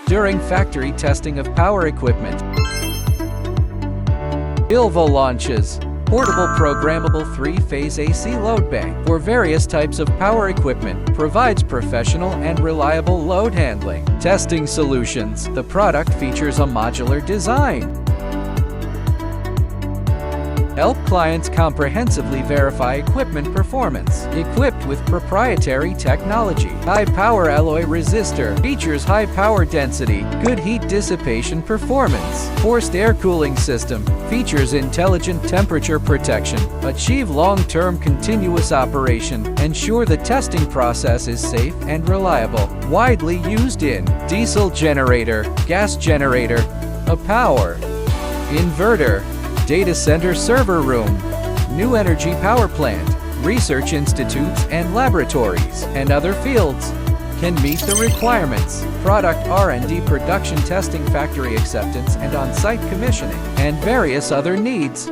during factory testing of power equipment. VILVA launches portable programmable 3-phase AC load bank for various types of power equipment, provides professional and reliable load handling. Testing solutions. The product features a modular design. Help clients comprehensively verify equipment performance. Equipped with proprietary technology. High power alloy resistor. Features high power density. Good heat dissipation performance. Forced air cooling system. Features intelligent temperature protection. Achieve long-term continuous operation. Ensure the testing process is safe and reliable. Widely used in diesel generator, gas generator, a power inverter, data center server room, new energy power plant, research institutes and laboratories, and other fields. Can meet the requirements. Product R&D, production testing, factory acceptance and on-site commissioning, and various other needs.